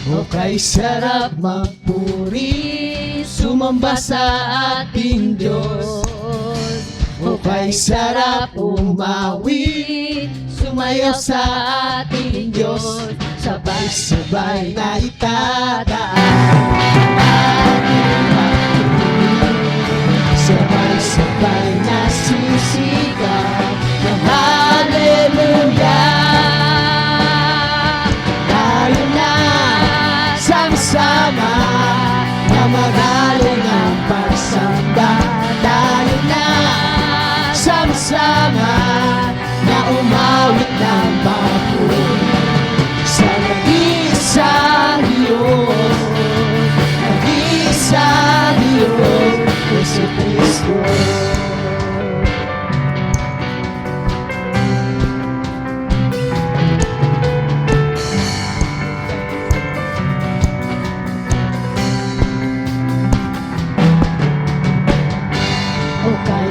O kay sarap magpuri, sumamba sa ating Diyos. O kay sarap umawit, sumayaw sa ating Diyos. Sabay-sabay na itataas ating magpuri, sabay-sabay na sisigaw ng Hallelujah. Tayo na sama-sama na magaling ang pagsamba. Tayo na sama-sama na umawit ng papuri sa nag-iisang Diyos, nag-iisang Diyos, Jesucristo.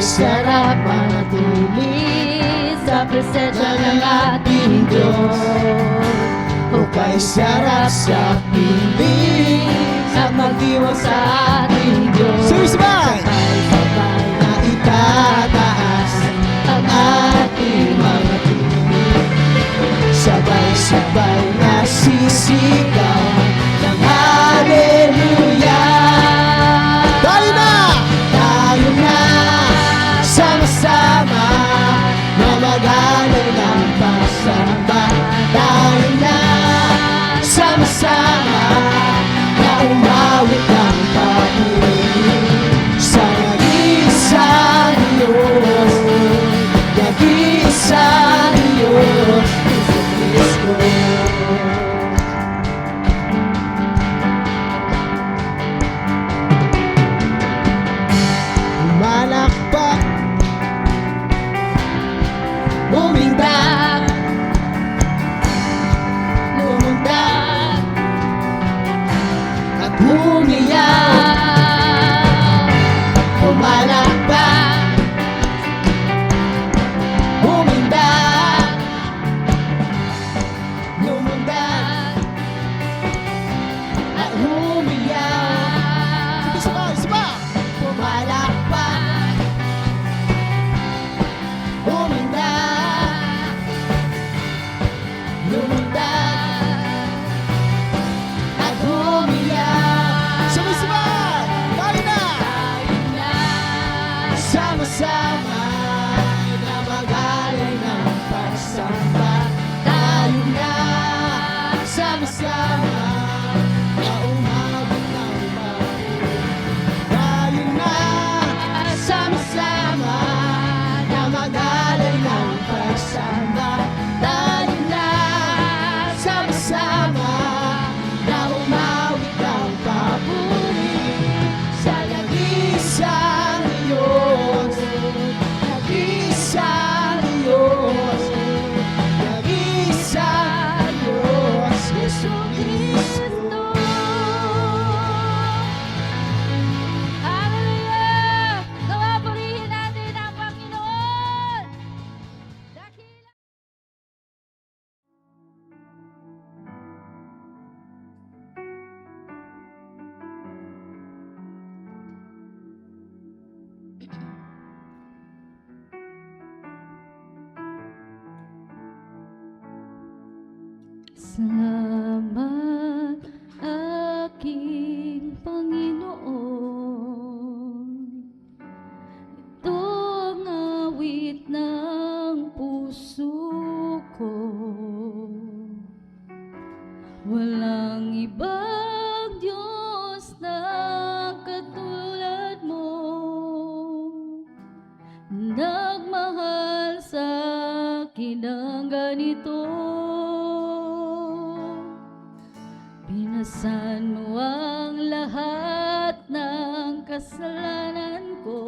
Sarap manatili sa presensya ng ating Diyos. O kay sarap sa piling at magdiwang sa ating Diyos. Sabay-sabay na itataas ang ating mga piling, sabay-sabay na sisigaw ng Hallelujah. Tayo na! Tayo na! Sama-sama na magaling ang pagsamba. Tayo na sama-sama na umawit ang papuri sa nag-iisang Diyos, nag-iisang Diyos, Jesucristo. Malakpak, umindak, lumundak, at umiyak. Pumalakpak, umindak, lumundak, at umiyak. Pumalakpak, umindak, lumundak, at umiyak. Sabay-sabay! Tayo na! Sama-sama na magaling ang pagsamba. Tayo na sama-sama na umabot ng papuri. Tayo na sama-sama na magaling ang pagsamba. Tayo na sama-sama na umawit ang papuri sa nag-iisang Diyos, nag-iisang Diyos, nag-iisang Diyos, Jesucristo. Hallelujah! Nawapurihin natin ang Panginoon! Dakila! Salamat aking Panginoon. Ito ang awit ng puso ko. Walang ibang Diyos na katulad mo, nagmahal sa akin ng ganito. Binasan mo ang lahat ng kasalanan ko.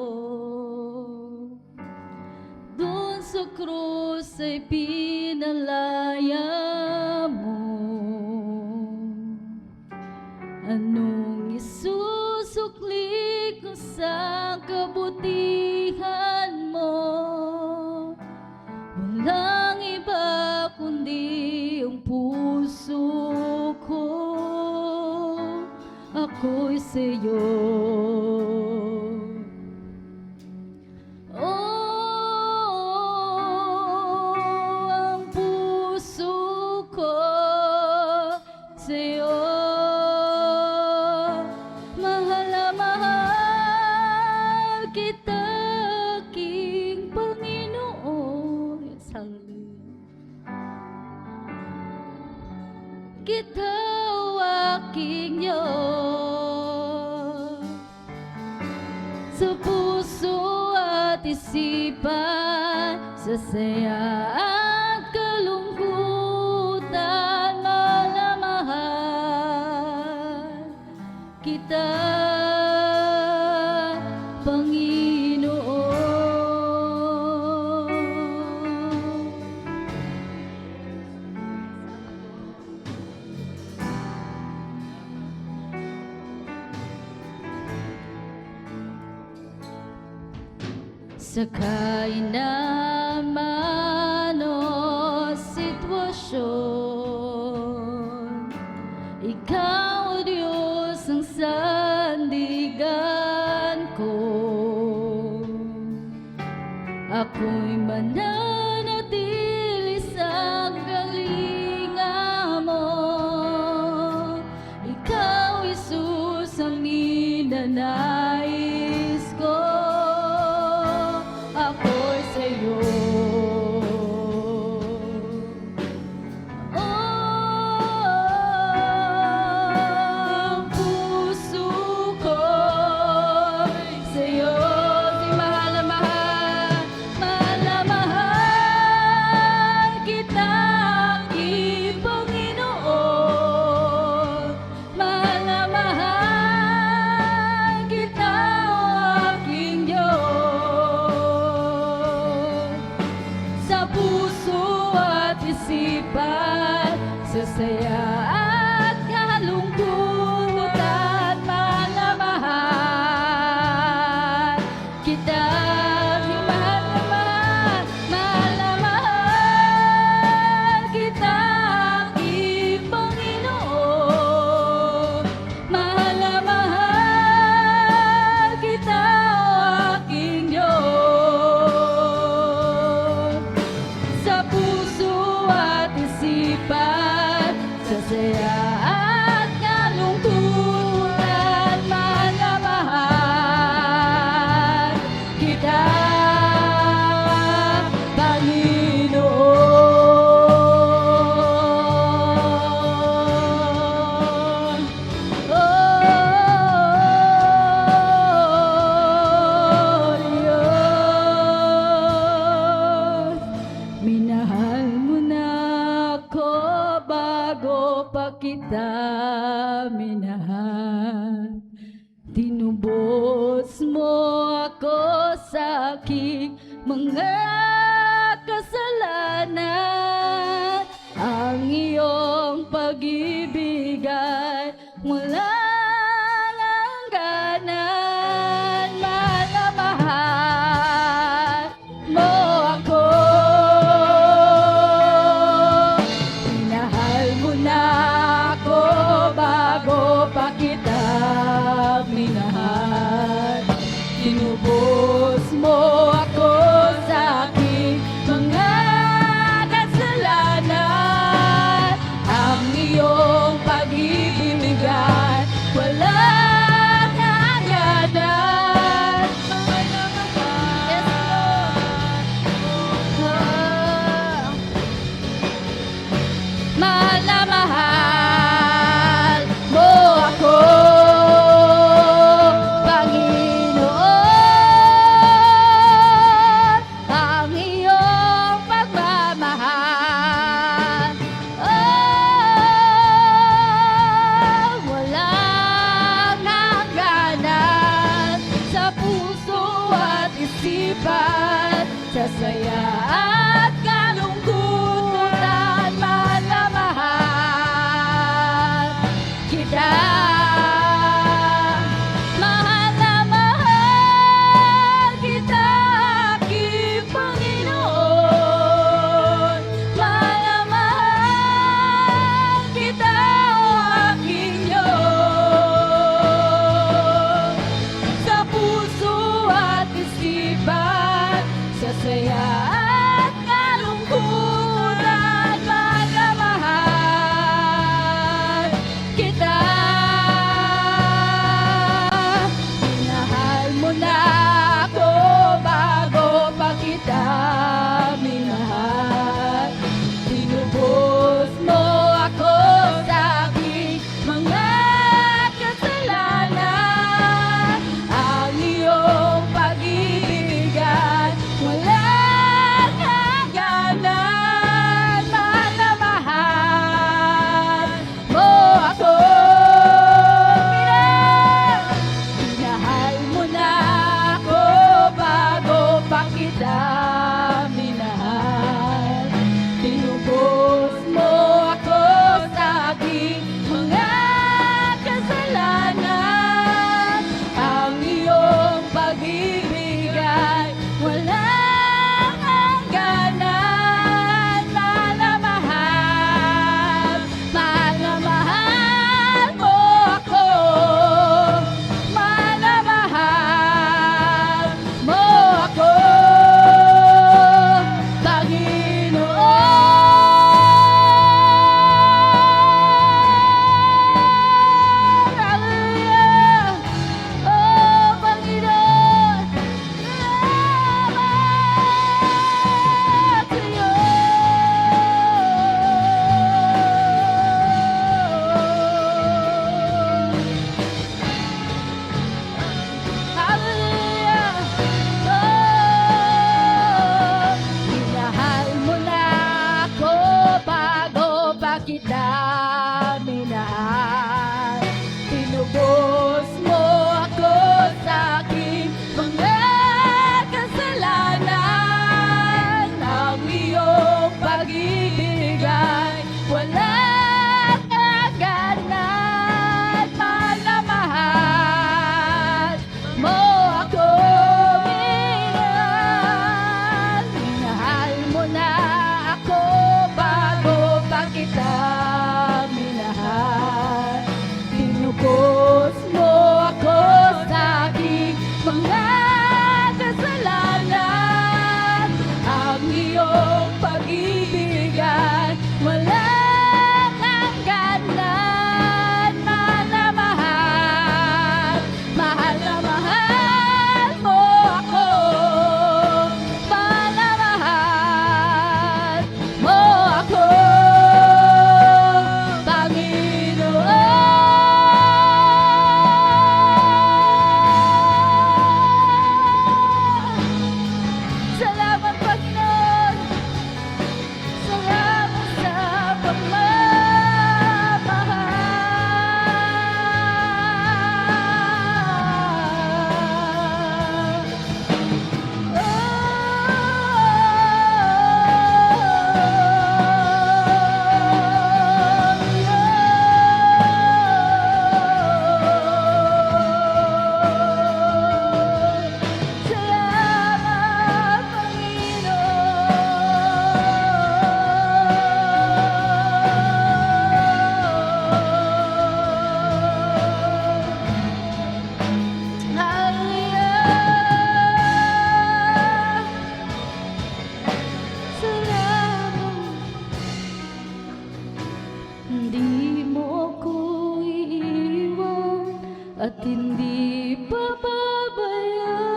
Doon sa krus ay pinalaya mo. Anong isusukli ko sa kabutihan mo? Walang iba kundi ang puso ko. ako'y sa'yo. Ang puso ko sa'yo. Mahal na mahal kita, aking Panginoon. Yes, hallelujah. Kita aking Diyos, sa puso at isipan, sa saya at kalungkutan, mahal na mahal kita, Panginoon. Sakay naman o sitwasyon, ikaw, Diyos, ang sandigan ko. Ako'y mananatili sa galinga mo. Ikaw, Jesus, ang ninanais ko. Ako'y sa'yo. Ang puso ko'y sa'yo. Di mahal na mahal, mahal na mahal kita, aking Panginoon. Mahal na mahal kita, aking Diyos. Sa puso at isipan, sa saya at kalungkutan, mahal na mahal kita. Mahal na mahal, mahal na mahal kita, aking Panginoon. Mahal na mahal kita, aking Diyos. Sa puso at isipan, sa saya at kalungkutan, mahal na mahal kita, Panginoon. Diyos, minahal mo na ako bago pa kita minahal. Tinubos mo ako sa aking mga kasalanan. Ang iyong pag-ibig ay walang hangganan. Mahal na mahal mo ako. Minahal mo na ako bago pa kita minahal. Tinubos mo ako sa aking mga kasalanan. Ang iyong di papabayaan.